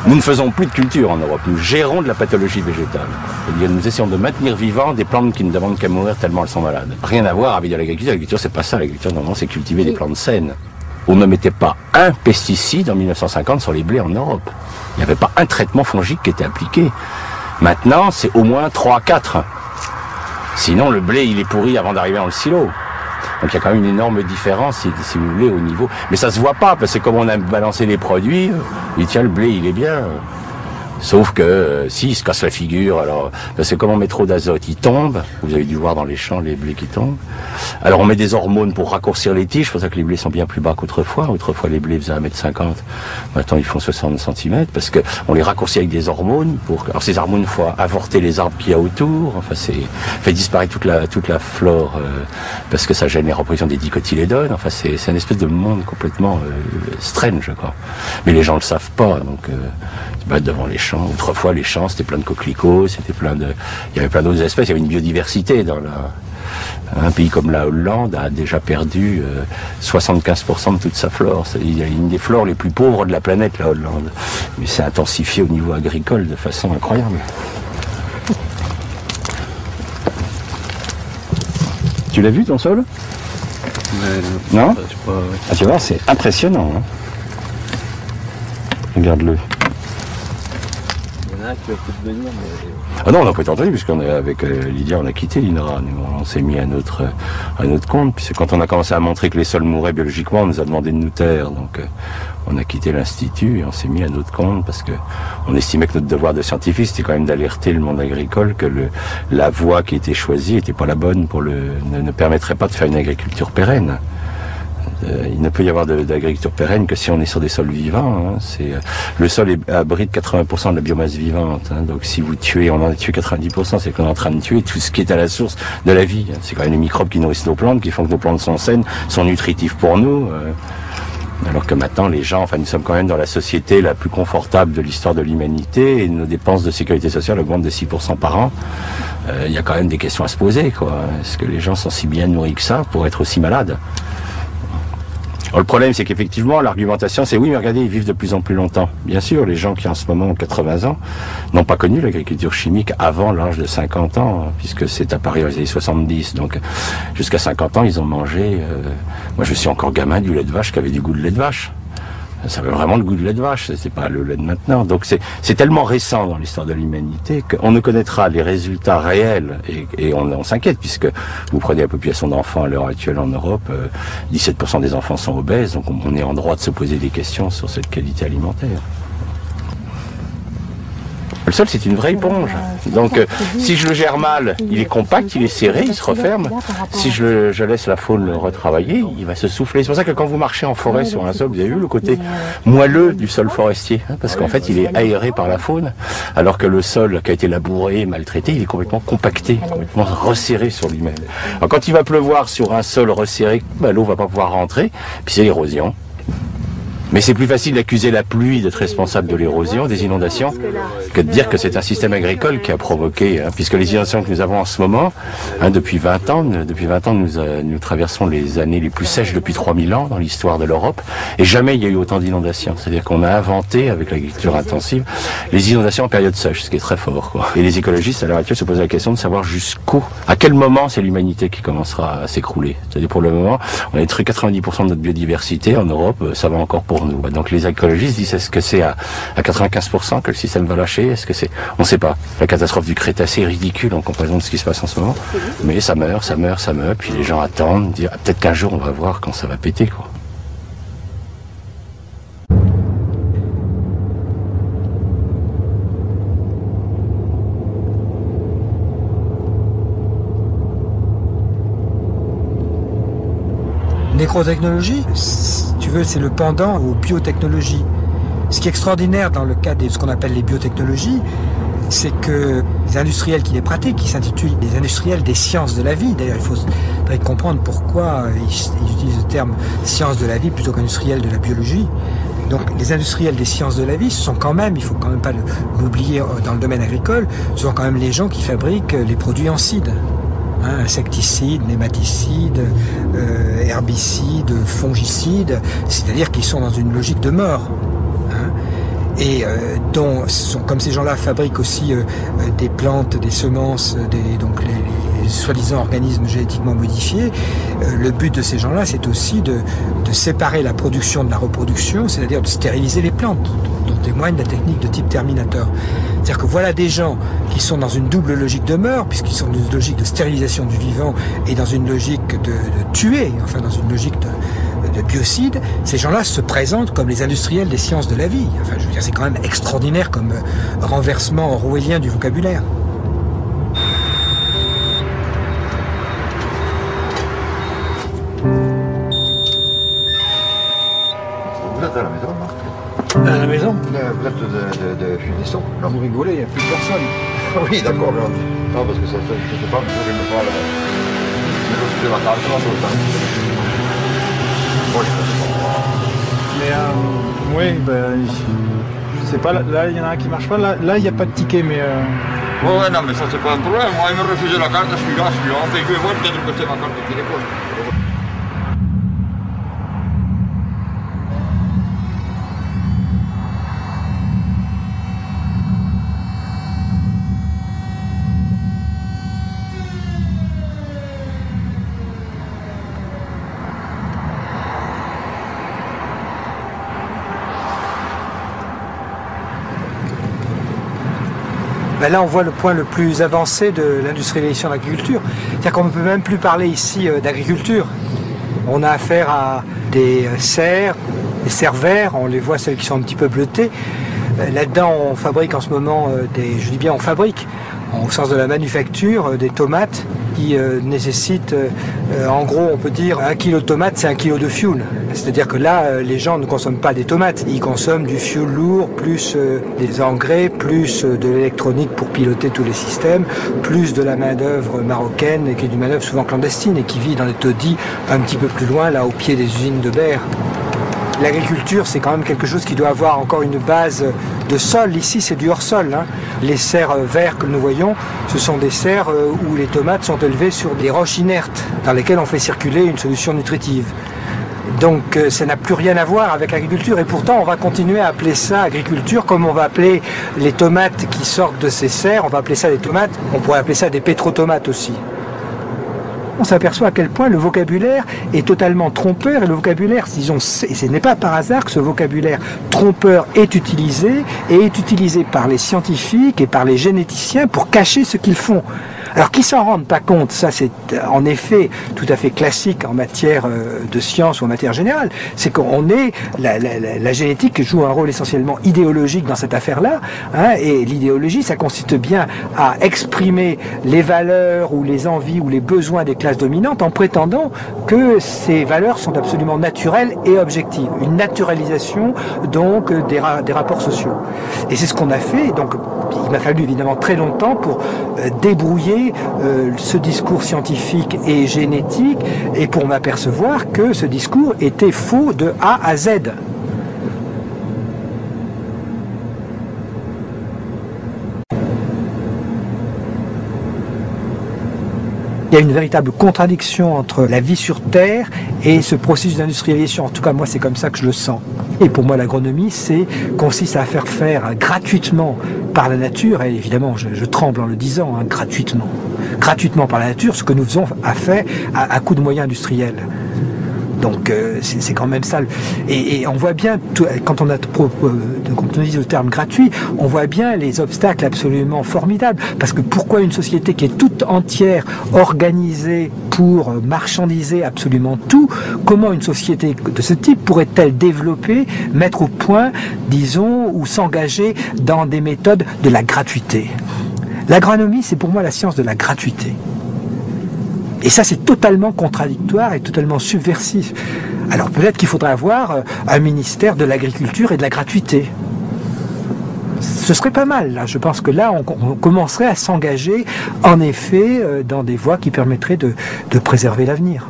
Nous ne faisons plus de culture en Europe, nous gérons de la pathologie végétale. C'est-à-dire nous essayons de maintenir vivants des plantes qui ne demandent qu'à mourir tellement elles sont malades. Rien à voir avec l'agriculture. L'agriculture, c'est pas ça. L'agriculture, normalement, c'est cultiver des plantes saines. On ne mettait pas un pesticide en 1950 sur les blés en Europe. Il n'y avait pas un traitement fongique qui était appliqué. Maintenant, c'est au moins 3-4. Sinon, le blé, il est pourri avant d'arriver dans le silo. Donc il y a quand même une énorme différence, si vous voulez, au niveau. Mais ça se voit pas, parce que comme on a balancé les produits, il tient le blé, il est bien. Sauf que si il se casse la figure, alors parce que comme on met trop d'azote, il tombe. Vous avez dû voir dans les champs les blés qui tombent. Alors on met des hormones pour raccourcir les tiges, c'est pour ça que les blés sont bien plus bas qu'autrefois. Autrefois les blés faisaient 1,50 m. Maintenant ils font 60 cm parce que on les raccourcit avec des hormones pour. Alors ces hormones font avorter les arbres qu'il y a autour. Enfin c'est fait disparaître toute la flore parce que ça gêne la reproduction des dicotylédones. Enfin c'est une espèce de monde complètement strange quoi. Mais les gens le savent pas donc ils se battent devant les champs. Autrefois, les champs, c'était plein de coquelicots, il y avait plein d'autres espèces, il y avait une biodiversité un pays comme la Hollande a déjà perdu 75% de toute sa flore. Il y a une des flores les plus pauvres de la planète, la Hollande. Mais c'est intensifié au niveau agricole de façon incroyable. Tu l'as vu ton sol? Non? Ah, tu vois, c'est impressionnant. Hein, regarde-le. Tu vas peut-être venir, mais... Ah non, on n'a pas été entendu, puisqu'on est avec Lydia, on a quitté l'INRA. On s'est mis à notre compte. Puis c'est quand on a commencé à montrer que les sols mouraient biologiquement, on nous a demandé de nous taire. Donc on a quitté l'Institut et on s'est mis à notre compte parce que on estimait que notre devoir de scientifique, c'était quand même d'alerter le monde agricole que la voie qui était choisie n'était pas la bonne ne permettrait pas de faire une agriculture pérenne. Il ne peut y avoir d'agriculture pérenne que si on est sur des sols vivants. Hein. Le sol abrite 80% de la biomasse vivante. Hein. Donc si vous tuez, on en a tué 90%, c'est qu'on est en train de tuer tout ce qui est à la source de la vie. Hein. C'est quand même les microbes qui nourrissent nos plantes, qui font que nos plantes sont saines, sont nutritifs pour nous. Alors que maintenant, les gens, nous sommes quand même dans la société la plus confortable de l'histoire de l'humanité et nos dépenses de sécurité sociale augmentent de 6% par an. Il y a quand même des questions à se poser, quoi. Est-ce que les gens sont si bien nourris que ça pour être aussi malades ? Alors, le problème, c'est qu'effectivement, l'argumentation, c'est oui, mais regardez, ils vivent de plus en plus longtemps. Bien sûr, les gens qui en ce moment ont 80 ans n'ont pas connu l'agriculture chimique avant l'âge de 50 ans, hein, puisque c'est apparu dans les années 70. Donc, jusqu'à 50 ans, ils ont mangé... moi, je suis encore gamin du lait de vache qui avait du goût de lait de vache. Ça avait vraiment le goût de lait de vache, c'est pas le lait de maintenant. Donc c'est tellement récent dans l'histoire de l'humanité qu'on ne connaîtra les résultats réels et on s'inquiète puisque vous prenez la population d'enfants à l'heure actuelle en Europe, 17% des enfants sont obèses, donc on est en droit de se poser des questions sur cette qualité alimentaire. Le sol, c'est une vraie éponge. Donc, si je le gère mal, il est compact, il est serré, il se referme. Si je laisse la faune le retravailler, il va se souffler. C'est pour ça que quand vous marchez en forêt sur un sol, vous avez vu le côté moelleux du sol forestier, hein, parce qu'en fait, il est aéré par la faune, alors que le sol qui a été labouré, maltraité, il est complètement compacté, complètement resserré sur lui-même. Alors, quand il va pleuvoir sur un sol resserré, l'eau va pas pouvoir rentrer, puis c'est l'érosion. Mais c'est plus facile d'accuser la pluie d'être responsable de l'érosion, des inondations, que de dire que c'est un système agricole qui a provoqué, hein, puisque les inondations que nous avons en ce moment, hein, depuis 20 ans, nous traversons les années les plus sèches depuis 3000 ans dans l'histoire de l'Europe, et jamais il y a eu autant d'inondations. C'est-à-dire qu'on a inventé, avec l'agriculture intensive, les inondations en période sèche, ce qui est très fort, quoi. Et les écologistes, à l'heure actuelle, se posent la question de savoir à quel moment c'est l'humanité qui commencera à s'écrouler. C'est-à-dire pour le moment, on a détruit 90% de notre biodiversité en Europe, ça va encore pour nous. Donc les écologistes disent est-ce que c'est à 95% que le système va lâcher? Est-ce que c'est... On ne sait pas. La catastrophe du Crétacé est ridicule en comparaison de ce qui se passe en ce moment. Mais ça meurt, puis les gens attendent, disent peut-être qu'un jour on va voir quand ça va péter, quoi. Nécrotechnologie, si tu veux, c'est le pendant aux biotechnologies. Ce qui est extraordinaire dans le cas de ce qu'on appelle les biotechnologies, c'est que les industriels qui les pratiquent, qui s'intitulent les industriels des sciences de la vie, d'ailleurs il faudrait comprendre pourquoi ils utilisent le terme sciences de la vie plutôt qu'industriels de la biologie. Donc les industriels des sciences de la vie, ce sont quand même, il faut quand même pas l'oublier dans le domaine agricole, ce sont quand même les gens qui fabriquent les produits en seed. Hein, insecticides, nématicides, herbicides, fongicides, c'est-à-dire qu'ils sont dans une logique de mort. Hein. et comme ces gens-là fabriquent aussi des plantes, des semences, donc les soi-disant organismes génétiquement modifiés, le but de ces gens-là, c'est aussi de séparer la production de la reproduction, c'est-à-dire de stériliser les plantes, dont témoigne la technique de type Terminator. C'est-à-dire que voilà des gens qui sont dans une double logique de mort, puisqu'ils sont dans une logique de stérilisation du vivant et dans une logique de tuer, enfin dans une logique de biocide. Ces gens-là se présentent comme les industriels des sciences de la vie. Enfin, je veux dire, c'est quand même extraordinaire comme renversement orwellien du vocabulaire. Vous êtes à la maison, Marc? À la maison? Vous êtes de Funisson? Vous rigolez, il n'y a plus personne. Oui, d'accord. Non, parce que ça fait, je sais pas, je me parle. Je suis de vacances, tout le temps. Bon, Mais oui, ben, je sais pas, là il y en a un qui marche pas, là il n'y a pas de ticket, mais... Ouais, non, mais ça c'est pas un problème. Moi, il me refusait la carte, celui-là, on fait que voir peut-être que c'est ma carte de téléphone. Ben là, on voit le point le plus avancé de l'industrialisation de l'agriculture. C'est-à-dire qu'on ne peut même plus parler ici d'agriculture. On a affaire à des serres, des serres verts, on les voit, celles qui sont un petit peu bleutées. Là-dedans, on fabrique en ce moment je dis bien on fabrique, au sens de la manufacture, des tomates qui nécessitent, en gros, on peut dire 1 kg de tomates, c'est 1 kg de fuel. C'est-à-dire que là, les gens ne consomment pas des tomates, ils consomment du fuel lourd, plus des engrais, plus de l'électronique pour piloter tous les systèmes, plus de la main-d'œuvre marocaine, et qui est une main-d'œuvre souvent clandestine et qui vit dans les taudis un petit peu plus loin, là, au pied des usines de Berre. L'agriculture, c'est quand même quelque chose qui doit avoir encore une base de sol. Ici, c'est du hors-sol. Hein. Les serres verts que nous voyons, ce sont des serres où les tomates sont élevées sur des roches inertes, dans lesquelles on fait circuler une solution nutritive. Donc ça n'a plus rien à voir avec l'agriculture, et pourtant on va continuer à appeler ça agriculture, comme on va appeler les tomates qui sortent de ces serres, on va appeler ça des tomates, on pourrait appeler ça des pétrotomates aussi. On s'aperçoit à quel point le vocabulaire est totalement trompeur, et le vocabulaire, disons, et ce n'est pas par hasard que ce vocabulaire trompeur est utilisé par les scientifiques et par les généticiens pour cacher ce qu'ils font. Alors qu'ils s'en rendent pas compte, ça c'est en effet tout à fait classique en matière de science ou en matière générale, c'est qu'on est, la génétique joue un rôle essentiellement idéologique dans cette affaire-là, hein, et l'idéologie ça consiste bien à exprimer les valeurs ou les envies ou les besoins des classes dominantes en prétendant que ces valeurs sont absolument naturelles et objectives, une naturalisation donc des rapports sociaux. Et c'est ce qu'on a fait, donc il m'a fallu évidemment très longtemps pour débrouiller ce discours scientifique et génétique, et pour m'apercevoir que ce discours était faux de A à Z. Il y a une véritable contradiction entre la vie sur Terre et ce processus d'industrialisation. En tout cas, moi, c'est comme ça que je le sens. Et pour moi, l'agronomie, consiste à faire gratuitement par la nature, et évidemment, je tremble en le disant, hein, gratuitement par la nature, ce que nous faisons à coup de moyens industriels. Donc c'est quand même ça. Et on voit bien, quand on utilise le terme gratuit, on voit bien les obstacles absolument formidables. Parce que pourquoi une société qui est toute entière organisée pour marchandiser absolument tout, comment une société de ce type pourrait-elle développer, mettre au point, disons, ou s'engager dans des méthodes de la gratuité? L'agronomie, c'est pour moi la science de la gratuité. Et ça, c'est totalement contradictoire et totalement subversif. Alors peut-être qu'il faudrait avoir un ministère de l'agriculture et de la gratuité. Ce serait pas mal, là. Je pense que là, on commencerait à s'engager, en effet, dans des voies qui permettraient de préserver l'avenir.